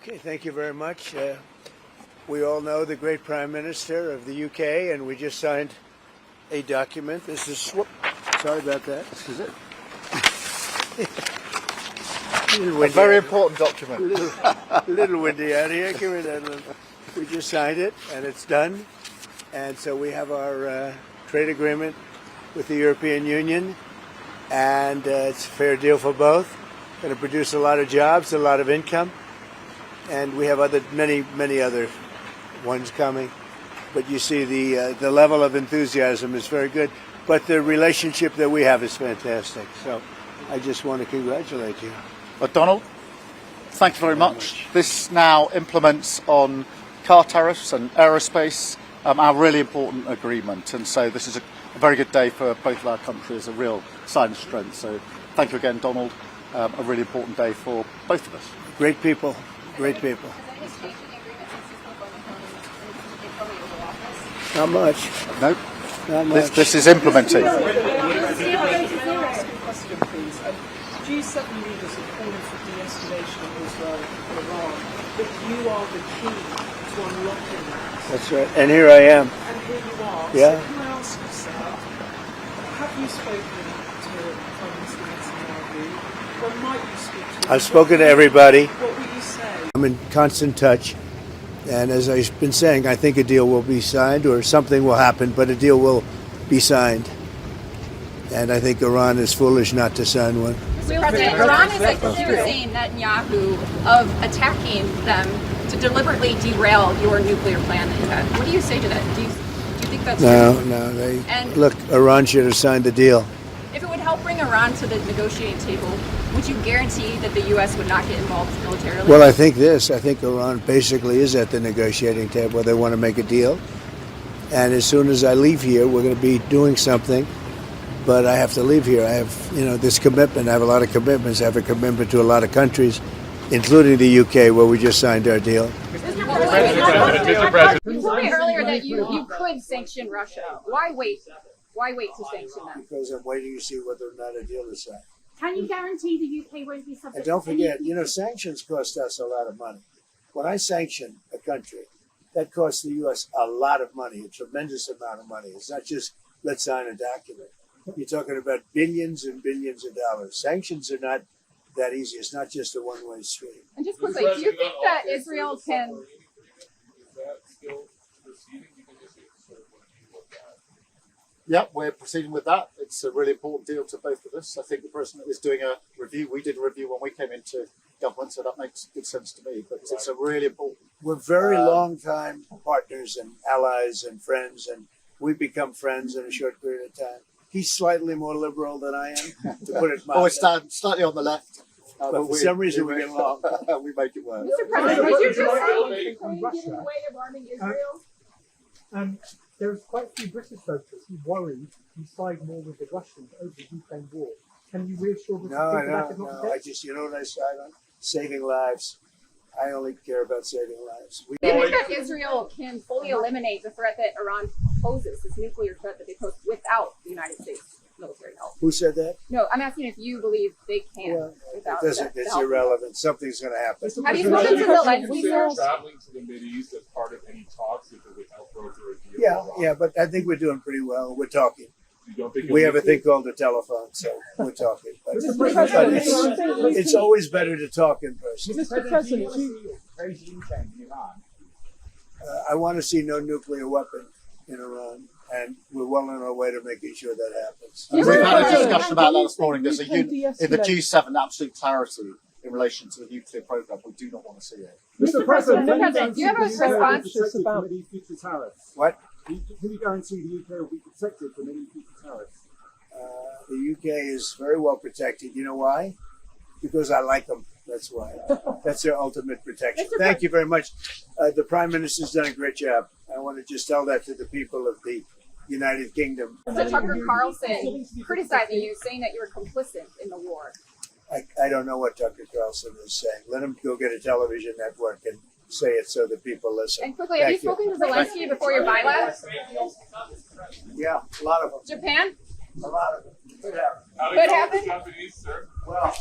Okay, thank you very much. We all know the great Prime Minister of the UK, and we just signed a document. This is, sorry about that. This is it. A very important document. A little windy out here. Give me that little. We just signed it, and it's done. And so we have our trade agreement with the European Union, and it's a fair deal for both. Going to produce a lot of jobs, a lot of income, and we have many other ones coming. But you see, the level of enthusiasm is very good. But the relationship that we have is fantastic. So I just want to congratulate you. Well, Donald, thank you very much. This now implements on car tariffs and aerospace, our really important agreement. And so this is a very good day for both of our countries, a real sign of strength. So thank you again, Donald. A really important day for both of us. Great people, great people. Not much. No, not much. This is implementing. G7 leaders are calling for de-escalation of Israel and Iran, but you are the key to unlocking that. That's right. And here I am. And here you are. Yeah. So can I ask you, sir, have you spoken to Prime Minister Netanyahu? Or might you speak to him? I've spoken to everybody. What will you say? I'm in constant touch. And as I've been saying, I think a deal will be signed, or something will happen, but a deal will be signed. And I think Iran is foolish not to sign one. Mr. President, Iran is accusing Netanyahu of attacking them to deliberately derail your nuclear plan. What do you say to that? Do you think that's No. And Look, Iran should have signed the deal. if it would help bring Iran to the negotiating table, would you guarantee that the U.S. would not get involved militarily? Well, I think Iran basically is at the negotiating table. They want to make a deal. And as soon as I leave here, we're going to be doing something. But I have to leave here. I have, this commitment. I have a lot of commitments. I have a commitment to a lot of countries, including the UK, where we just signed our deal. Mr. President, you told me earlier that you could sanction Russia. Why wait? Why wait to sanction them? Because I'm waiting to see whether or not a deal is signed. Can you guarantee the UK won't be subject And don't to any forget, sanctions cost us a lot of money. When I sanction a country, that costs the U.S. a lot of money, a tremendous amount of money. It's not just let's sign a document. You're talking about billions and billions of dollars. Sanctions are not that easy. It's not just a one-way street. And just quickly, do you think that Israel can... Yeah, we're proceeding with that. It's a really important deal to both of us. I think the president is doing a review. We did a review when we came into government, so that makes good sense to me. But it's a really important. We're very long-time partners and allies and friends, and we've become friends in a short period of time. He's slightly more liberal than I am, to put it mildly. Always stand slightly on the left. But for some reason we get along. We make it work. Mr. President, would you just say From Russia. getting away of arming Israel? There's quite a few British voters who worry you side more with the Russians over the Ukraine war. Can you reassure them? No. I just, what I side on? Saving lives. I only care about saving lives. Do you think that Israel can fully eliminate the threat that Iran poses, this nuclear threat that they pose, without the United States military help? Who said that? No, I'm asking if you believe they can without It's that help. irrelevant. Something's going to happen. Have you spoken to the Consider legislators? traveling to the Mideast as part of any talks if it would help broker a deal? Yeah, but I think we're doing pretty well. We're talking. You don't think We have a thing called the telephone, so we're talking. But it's always better to talk in person. Mr. President, I want to see no nuclear weapon in Iran, and we're well on our way to making sure that happens. We've had a discussion about that this morning. There's in the G7 absolute clarity in relation to the nuclear program. We do not want to see it. Mr. President, do you have a response? about any future tariffs? What? Can you guarantee the UK will be protected from any future tariffs? The UK is very well protected. You know why? Because I like them. That's why. That's their ultimate protection. Thank you very much. The Prime Minister's done a great job. I want to just tell that to the people of the United Kingdom. Mr. Tucker Carlson criticizing you, saying that you were complicit in the war. I don't know what Tucker Carlson is saying. Let him go get a television network and say it so that people listen. And quickly, have you spoken to Zelensky before your bylaws? Yeah, a lot of them. Japan? A lot of them. Could happen. How to Could go with happen? the Japanese, sir? Well.